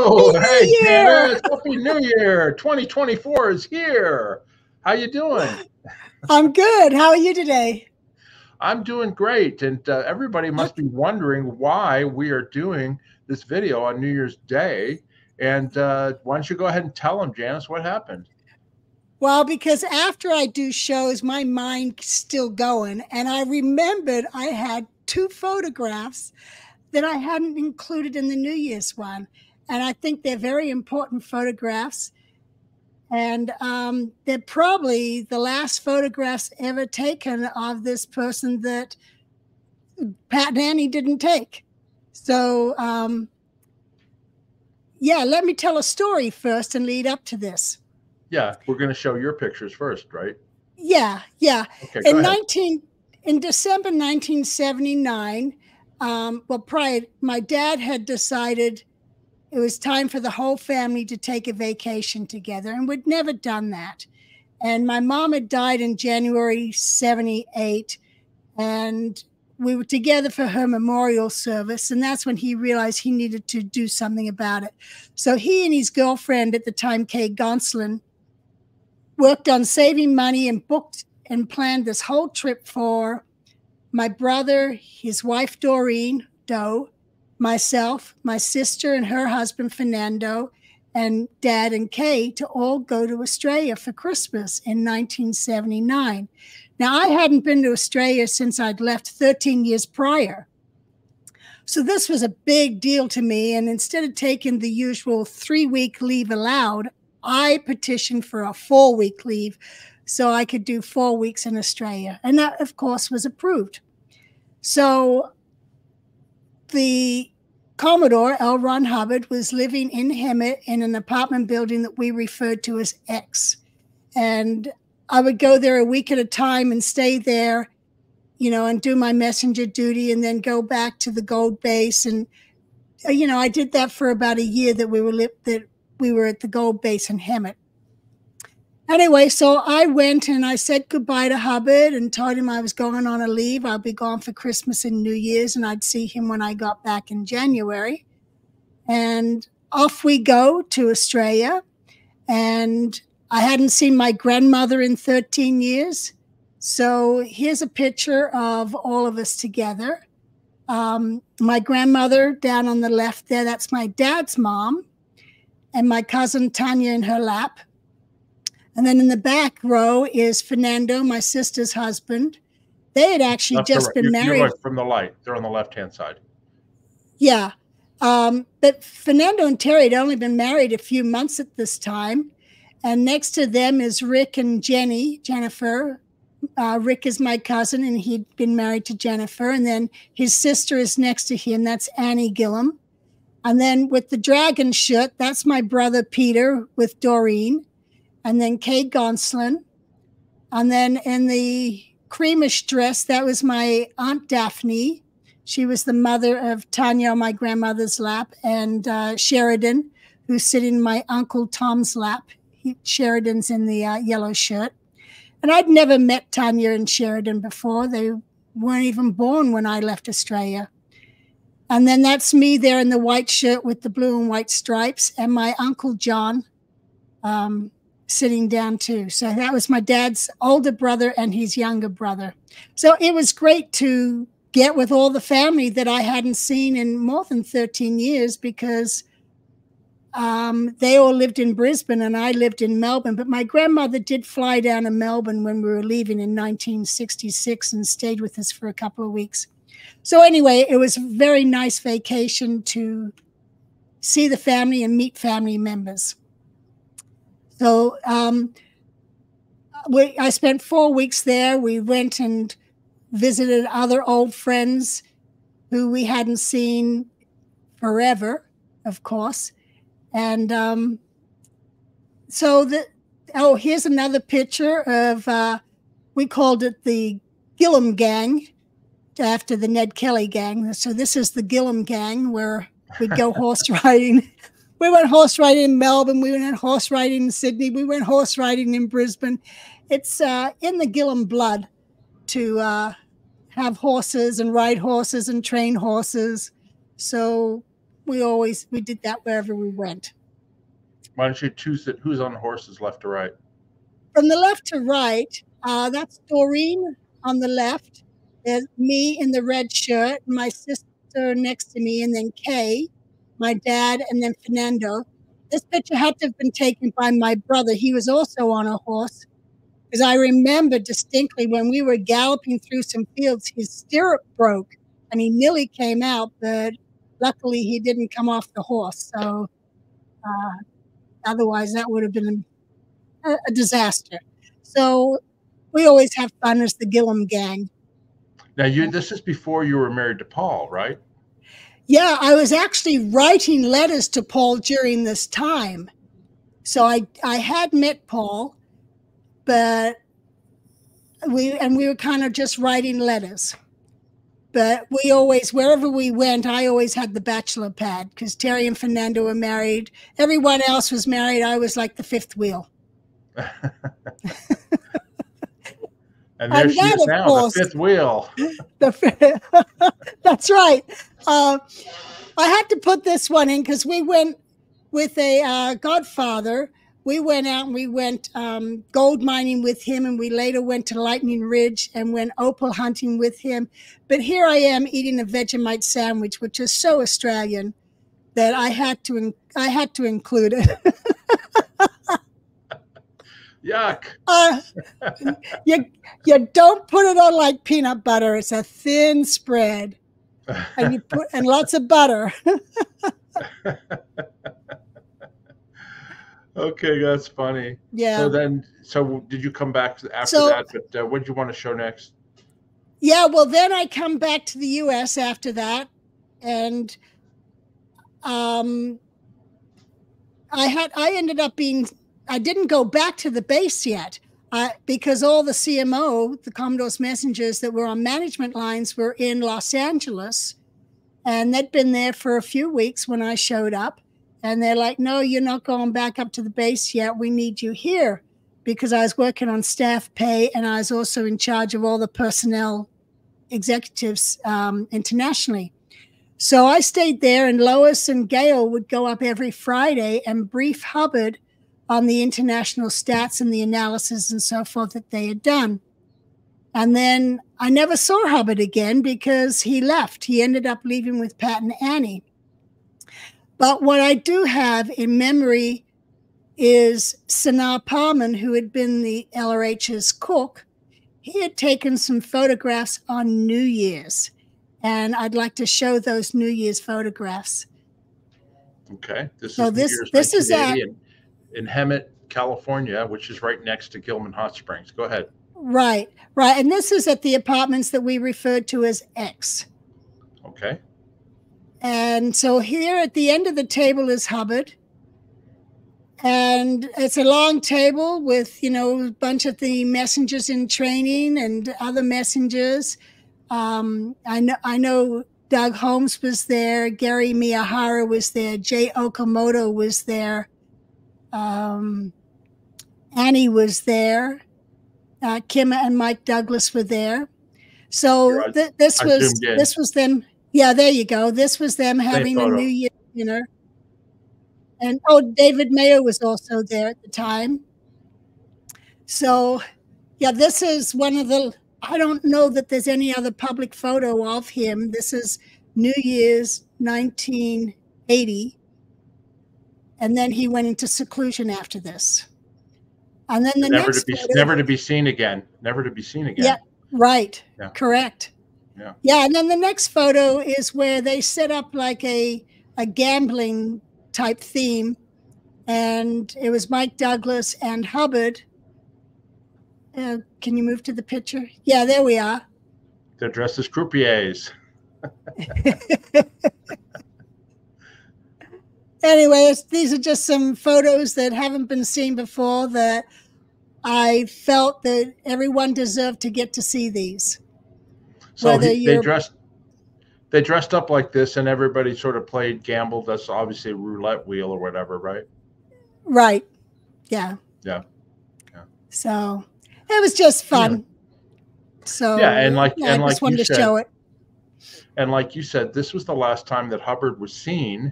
Happy Oh, hey, New Year! Janis. Happy New Year. 2024 is here. How you doing? I'm good. How are you today? I'm doing great. And everybody must be wondering why we are doing this video on New Year's Day. And why don't you go ahead and tell them, Janis, what happened? Well, because after I do shows, my mind's still going. And I remembered I had two photographs that I hadn't included in the New Year's one. And I think they're very important photographs. And they're probably the last photographs ever taken of this person that Pat and Annie didn't take. So, yeah, let me tell a story first and lead up to this. Yeah, we're going to show your pictures first, right? Yeah. Okay, go ahead. In December 1979, my dad had decided it was time for the whole family to take a vacation together, and we'd never done that. And my mom had died in January 78, and we were together for her memorial service, and that's when he realized he needed to do something about it. So he and his girlfriend at the time, Kay Gonsolin, worked on saving money and booked and planned this whole trip for my brother, his wife, Doreen Doe, myself, my sister and her husband, Fernando, and Dad and Kay to all go to Australia for Christmas in 1979. Now, I hadn't been to Australia since I'd left 13 years prior. So this was a big deal to me. And instead of taking the usual 3-week leave allowed, I petitioned for a 4-week leave so I could do 4 weeks in Australia. And that, of course, was approved. So the Commodore, L. Ron Hubbard, was living in Hemet in an apartment building that we referred to as X. And I would go there a week at a time and stay there, and do my messenger duty and then go back to the Gold Base. And, I did that for about a year that we were at the Gold Base in Hemet. Anyway, so I went and I said goodbye to Hubbard and told him I was going on a leave. I'll be gone for Christmas and New Year's, and I'd see him when I got back in January. And off we go to Australia. And I hadn't seen my grandmother in 13 years. So here's a picture of all of us together. My grandmother down on the left there, that's my dad's mom, and my cousin Tanya in her lap. And then in the back row is Fernando, my sister's husband. They had actually just been married. You're from the light. They're on the left-hand side. Yeah. But Fernando and Terry had only been married a few months at this time. And next to them is Rick and Jennifer. Rick is my cousin, and he'd been married to Jennifer. And then his sister is next to him. That's Annie Gillham. And then with the dragon shirt, that's my brother Peter with Doreen. And then Kay Gonsolin. And then in the creamish dress, that was my Aunt Daphne. She was the mother of Tanya on my grandmother's lap, and Sheridan, who's sitting in my Uncle Tom's lap. Sheridan's in the yellow shirt. And I'd never met Tanya and Sheridan before. They weren't even born when I left Australia. And then that's me there in the white shirt with the blue and white stripes, and my Uncle John sitting down too. So that was my dad's older brother and his younger brother. So it was great to get with all the family that I hadn't seen in more than 13 years because they all lived in Brisbane and I lived in Melbourne. But my grandmother did fly down to Melbourne when we were leaving in 1966 and stayed with us for a couple of weeks. So anyway, it was a very nice vacation to see the family and meet family members. So I spent 4 weeks there. We went and visited other old friends who we hadn't seen forever, of course. And here's another picture of, we called it the Gillham gang after the Ned Kelly gang. So this is the Gillham gang where we'd go horse riding. We went horse riding in Melbourne. We went horse riding in Sydney. We went horse riding in Brisbane. It's in the Gillham blood to have horses and ride horses and train horses. So we did that wherever we went. Why don't you choose it? Who's on the horses, left to right? From the left to right, that's Doreen on the left. There's me in the red shirt, my sister next to me, and then Kay, my dad, and then Fernando. This picture had to have been taken by my brother. He was also on a horse, because I remember distinctly when we were galloping through some fields, his stirrup broke and he nearly came out, but luckily he didn't come off the horse. So otherwise that would have been a disaster. So we always have fun as the Gillham gang. Now, this is before you were married to Paul, right? Yeah, I was actually writing letters to Paul during this time. So I had met Paul, but we were kind of just writing letters. But we always, wherever we went, I always had the bachelor pad, because Terry and Fernando were married. Everyone else was married. I was like the fifth wheel. And there she is now, course, the fifth wheel. That's right. I had to put this one in because we went with a godfather. We went out and we went gold mining with him, and we later went to Lightning Ridge and went opal hunting with him. But here I am eating a Vegemite sandwich, which is so Australian that I had to include it. Yuck. You don't put it on like peanut butter. It's a thin spread, and lots of butter. Okay, that's funny. Yeah. So did you come back after that? But what did you want to show next? Yeah, well, then I come back to the U.S. after that, and I ended up being. I didn't go back to the base yet because all the CMO, the Commodore's messengers that were on management lines, were in Los Angeles, and they'd been there for a few weeks when I showed up. And they're like, no, you're not going back up to the base yet. We need you here, because I was working on staff pay, and I was also in charge of all the personnel executives internationally. So I stayed there, and Lois and Gail would go up every Friday and brief Hubbard on the international stats and the analysis and so forth that they had done. And then I never saw Hubbard again because he left. He ended up leaving with Pat and Annie. But what I do have in memory is Sanar Parman, who had been the LRH's cook. He had taken some photographs on New Year's, and I'd like to show those New Year's photographs. Okay. This is in Hemet, California, which is right next to Gillham Hot Springs. Go ahead. Right, right. And this is at the apartments that we referred to as X. Okay. And so here at the end of the table is Hubbard. And it's a long table with, a bunch of the messengers in training and other messengers. I know Doug Holmes was there. Gary Miyahara was there. Jay Okamoto was there. Annie was there. Kim and Mike Douglas were there. So this was them. Yeah, there you go. This was them having a New Year dinner. And David Mayo was also there at the time. So yeah, this is one of the, I don't know that there's any other public photo of him. This is New Year's 1980. And then he went into seclusion after this. And then never to be seen again. Never to be seen again. Yeah, right. Yeah. Correct. Yeah. Yeah, and then the next photo is where they set up like a gambling type theme, and it was Mike Douglas and Hubbard. Can you move to the picture? Yeah, there we are. They're dressed as croupiers. Anyway, these are just some photos that haven't been seen before that I felt that everyone deserved to get to see these. So they dressed up like this, and everybody sort of played gamble. That's obviously a roulette wheel or whatever, right? Right. Yeah. Yeah. So it was just fun. Yeah. So yeah, and like I just wanted to show it. And like you said, this was the last time that Hubbard was seen,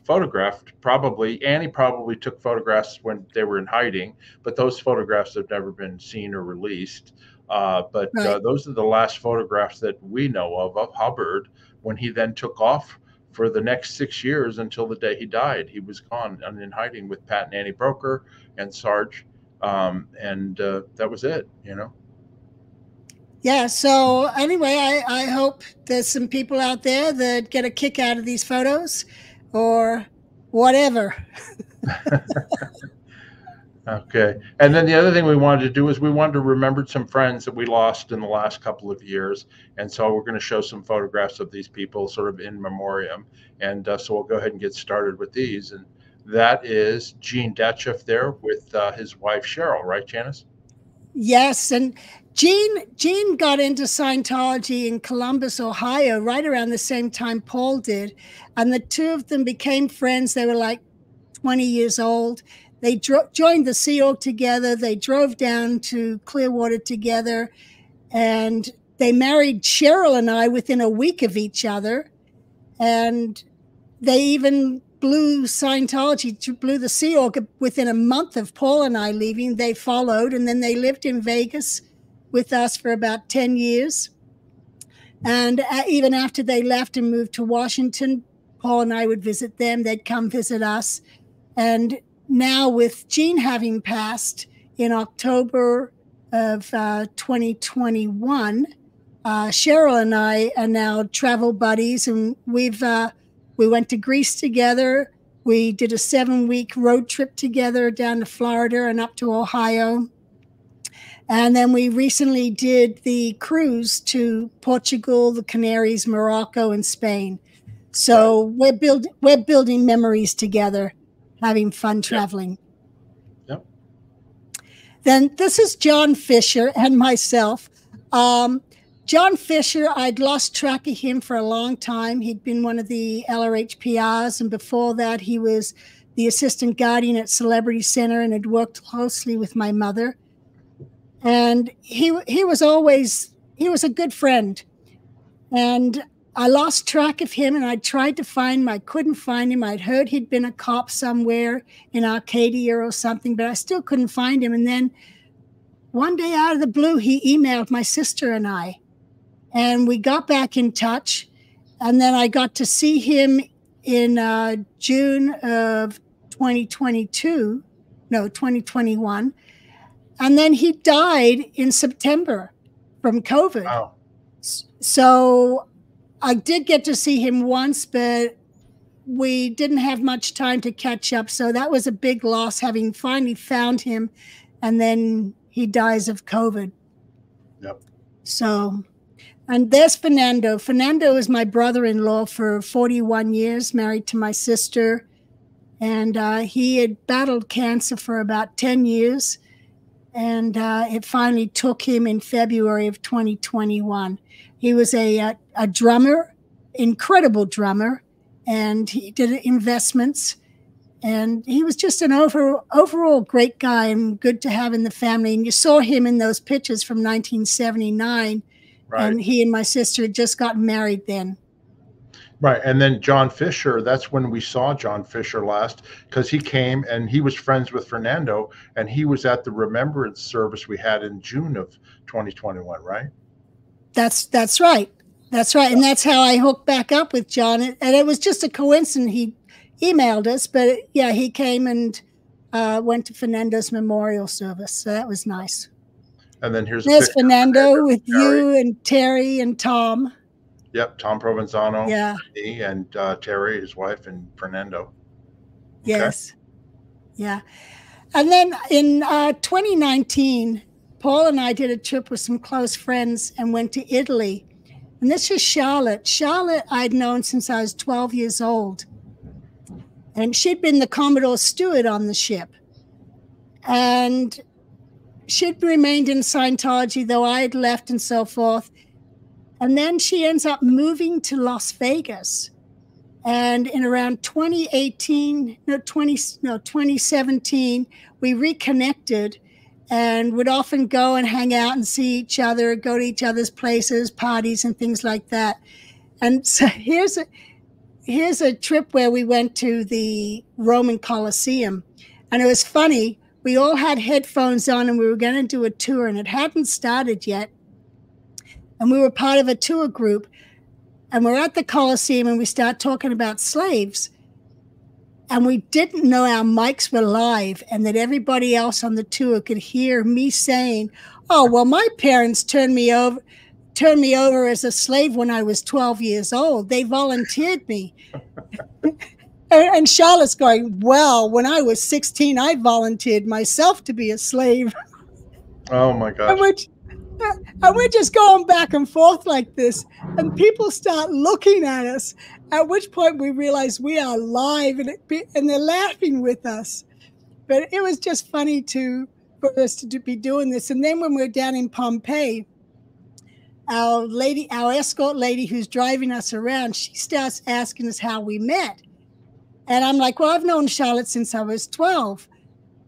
photographed. Probably Annie probably took photographs when they were in hiding, but those photographs have never been seen or released. Right. Those are the last photographs that we know of Hubbard, when he then took off for the next 6 years until the day he died. He was gone and in hiding with Pat and Annie Broeker and Sarge. That was it, you know? Yeah. So anyway, I hope there's some people out there that get a kick out of these photos or whatever. Okay. And then the other thing we wanted to do is we wanted to remember some friends that we lost in the last couple of years. And so we're going to show some photographs of these people sort of in memoriam. And so we'll go ahead and get started with these. And that is Gene Detcheff there with his wife, Cheryl, right, Janis? Yes. And Gene got into Scientology in Columbus, Ohio, right around the same time Paul did. And the two of them became friends. They were like 20 years old. They joined the Sea Org together. They drove down to Clearwater together. And they married Cheryl and I within a week of each other. And they even blew Scientology, blew the Sea Org within a month of Paul and I leaving. They followed, and then they lived in Vegas with us for about 10 years. And even after they left and moved to Washington, Paul and I would visit them. They'd come visit us. And now with Gene having passed in October of 2021, Cheryl and I are now travel buddies, and we went to Greece together. We did a 7-week road trip together down to Florida and up to Ohio. And then we recently did the cruise to Portugal, the Canaries, Morocco, and Spain. So we're building memories together, having fun traveling. Yep. Then this is John Fisher and myself. John Fisher, I'd lost track of him for a long time. He'd been one of the LRH PRs, and before that, he was the assistant guardian at Celebrity Center and had worked closely with my mother. And he was a good friend. And I lost track of him, and I tried to find him. I couldn't find him. I'd heard he'd been a cop somewhere in Arcadia or something, but I still couldn't find him. And then one day out of the blue, he emailed my sister and I. And we got back in touch. And then I got to see him in June of 2021. And then he died in September from COVID. Wow. So I did get to see him once, but we didn't have much time to catch up. So that was a big loss, having finally found him. And then he dies of COVID. Yep. So... And there's Fernando. Fernando is my brother-in-law for 41 years, married to my sister. And he had battled cancer for about 10 years. And it finally took him in February of 2021. He was a drummer, incredible drummer, and he did investments. And he was just an overall great guy and good to have in the family. And you saw him in those pictures from 1979. Right. And he and my sister had just gotten married then. Right. And then John Fisher, that's when we saw John Fisher last, because he came and he was friends with Fernando, and he was at the remembrance service we had in June of 2021, right? That's right. That's right. And that's how I hooked back up with John. And it was just a coincidence. He emailed us, but yeah, he came and went to Fernando's memorial service. So that was nice. And then there's Fernando with you and Terry and Tom. Yep, Tom Provenzano. Yeah. Me and Terry, his wife, and Fernando. Yes. Okay. Yeah. And then in 2019, Paul and I did a trip with some close friends and went to Italy. And this is Charlotte. Charlotte I'd known since I was 12 years old. And she'd been the Commodore steward on the ship. And she'd remained in Scientology, though I had left and so forth. And then she ends up moving to Las Vegas. And in around 2017, we reconnected and would often go and hang out and see each other, go to each other's places, parties and things like that. And so here's a trip where we went to the Roman Colosseum, and it was funny. We all had headphones on, and we were going to do a tour, and it hadn't started yet. And we were part of a tour group, and we're at the Colosseum, and we start talking about slaves. And we didn't know our mics were live, and that everybody else on the tour could hear me saying, "Oh, well, my parents turned me over as a slave when I was 12 years old. They volunteered me." And Charlotte's going, "Well, when I was 16, I volunteered myself to be a slave." Oh my gosh. And we're just going back and forth like this, and people start looking at us, at which point we realize we are live, and they're laughing with us. But it was just funny for us to be doing this. And then when we're down in Pompeii, our escort lady who's driving us around, she starts asking us how we met. And I'm like, "Well, I've known Charlotte since I was 12.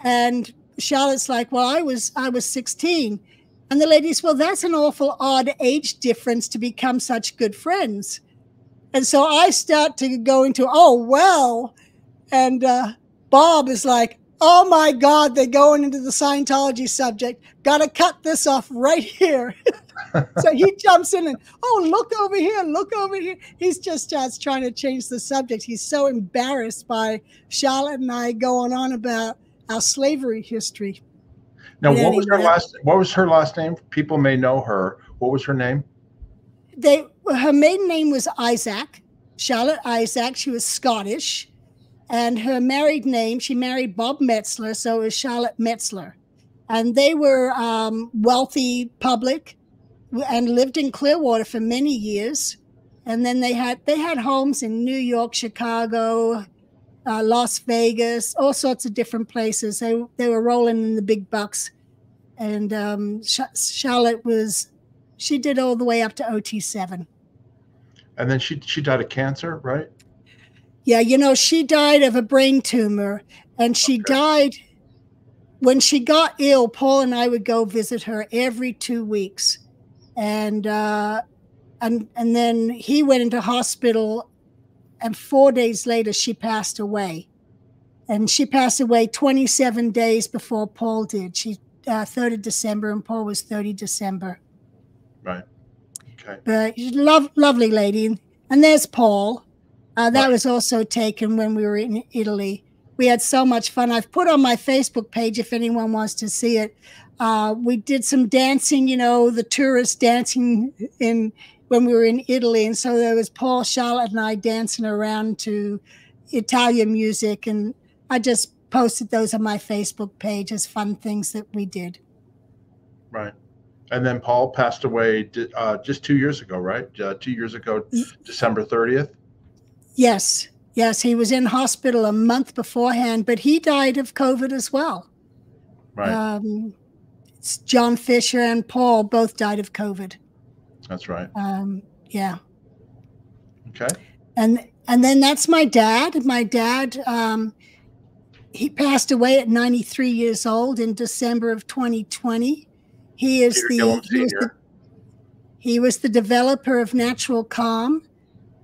And Charlotte's like, "Well, I was 16. And the lady's, "Well, that's an awful odd age difference to become such good friends." And so I start to go into, "Oh, well." And Bob is like, "Oh my God, they're going into the Scientology subject. Got to cut this off right here." So he jumps in and, "Oh, look over here, look over here." He just starts trying to change the subject. He's so embarrassed by Charlotte and I going on about our slavery history. Now, what was her last name? People may know her. What was her name? Her maiden name was Isaac, Charlotte Isaac. She was Scottish. And her married name, she married Bob Metzler, so it was Charlotte Metzler. And they were wealthy public and lived in Clearwater for many years. And then they had homes in New York, Chicago, Las Vegas, all sorts of different places. They were rolling in the big bucks. And Charlotte she did all the way up to OT7. And then she died of cancer, right? Yeah, she died of a brain tumor, and she died when she got ill. Paul and I would go visit her every 2 weeks. And then he went into hospital, and 4 days later she passed away. And she passed away 27 days before Paul did. She 3rd of December, and Paul was 30 December. Right. Okay. But lovely lady. And there's Paul. That was also taken when we were in Italy. We had so much fun. I've put on my Facebook page if anyone wants to see it. We did some dancing, the tourist dancing when we were in Italy. And so there was Paul, Charlotte, and I dancing around to Italian music. And I just posted those on my Facebook page as fun things that we did. Right. And then Paul passed away just 2 years ago, right? 2 years ago, December 30th? Yes. He was in hospital a month beforehand, but he died of COVID as well. Right. John Fisher and Paul both died of COVID. That's right. Yeah. Okay. And then that's my dad. My dad, he passed away at 93 years old in December of 2020. He was the developer of Natural Calm,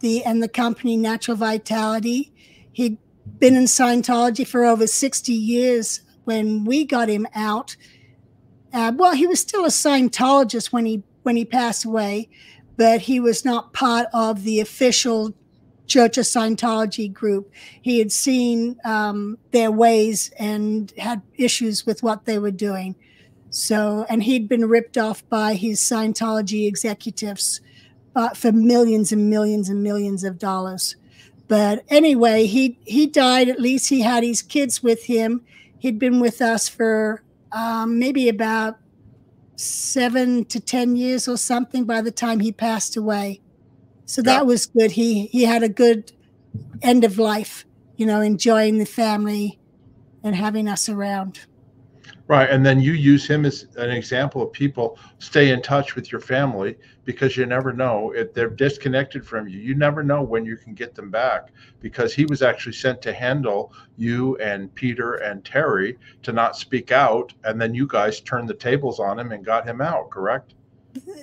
and the company Natural Vitality. He'd been in Scientology for over 60 years when we got him out. Well, he was still a Scientologist when he passed away, but he was not part of the official Church of Scientology group. He had seen their ways and had issues with what they were doing. So, and he'd been ripped off by his Scientology executives for millions and millions and millions of dollars. But anyway, he died. At least he had his kids with him. He'd been with us for maybe about 7 to 10 years or something by the time he passed away. So that was good. He had a good end of life, enjoying the family and having us around. Right. And then you use him as an example of people stay in touch with your family, because you never know if they're disconnected from you. You never know when you can get them back, because he was actually sent to handle you and Peter and Terry to not speak out. And then you guys turned the tables on him and got him out, correct?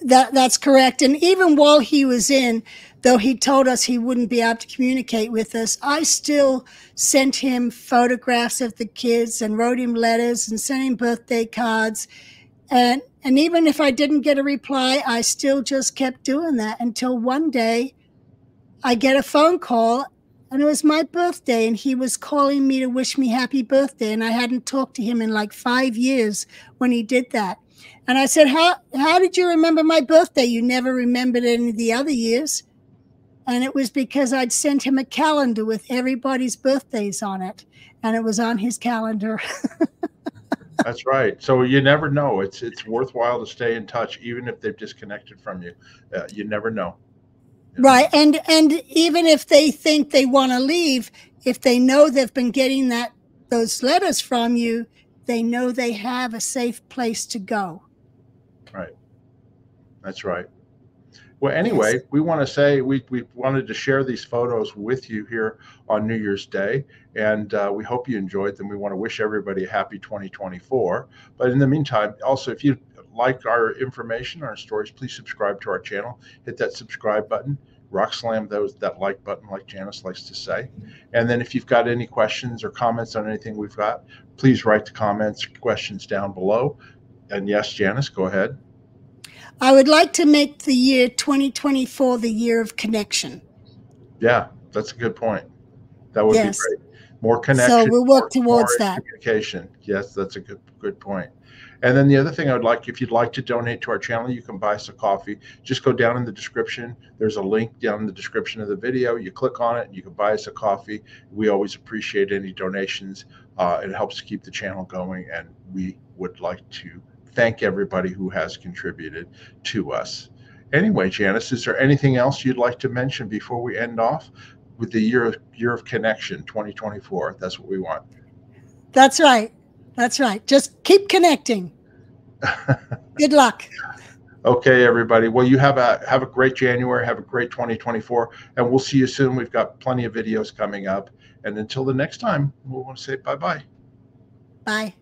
That's correct. And even while he was in, though he told us he wouldn't be able to communicate with us, I still sent him photographs of the kids and wrote him letters and sent him birthday cards. And even if I didn't get a reply, I still just kept doing that until one day I get a phone call, and it was my birthday, and he was calling me to wish me happy birthday. And I hadn't talked to him in like 5 years when he did that. And I said, how did you remember my birthday? You never remembered any of the other years. And it was because I'd sent him a calendar with everybody's birthdays on it, and it was on his calendar. That's right. So you never know. It's worthwhile to stay in touch, even if they've disconnected from you. You never know. Right. And even if they think they want to leave, if they know they've been getting those letters from you, they know they have a safe place to go. Right. That's right. Well, anyway, yes. We want to say we wanted to share these photos with you here on New Year's Day, and we hope you enjoyed them. We want to wish everybody a happy 2024. But in the meantime, also, if you like our information, our stories, please subscribe to our channel. Hit that subscribe button. Rock slam that like button, like Janis likes to say. And then if you've got any questions or comments on anything we've got, please write the comments, questions down below. And yes, Janis, go ahead. I would like to make the year 2024 the year of connection. Yeah, that's a good point. That would be great. More connection. So we'll work towards that. Communication. Yes, that's a good point. And then the other thing I would like, if you'd like to donate to our channel, you can buy us a coffee. Just go down in the description. There's a link down in the description of the video. You click on it and you can buy us a coffee. We always appreciate any donations. It helps keep the channel going, and we would like to thank everybody who has contributed to us. Anyway, Janis, is there anything else you'd like to mention before we end off with the year of connection, 2024? That's what we want. That's right. That's right. Just keep connecting. Good luck. Okay, everybody. Well, you have a great January. Have a great 2024, and we'll see you soon. We've got plenty of videos coming up. And until the next time, we want to say bye-bye. Bye.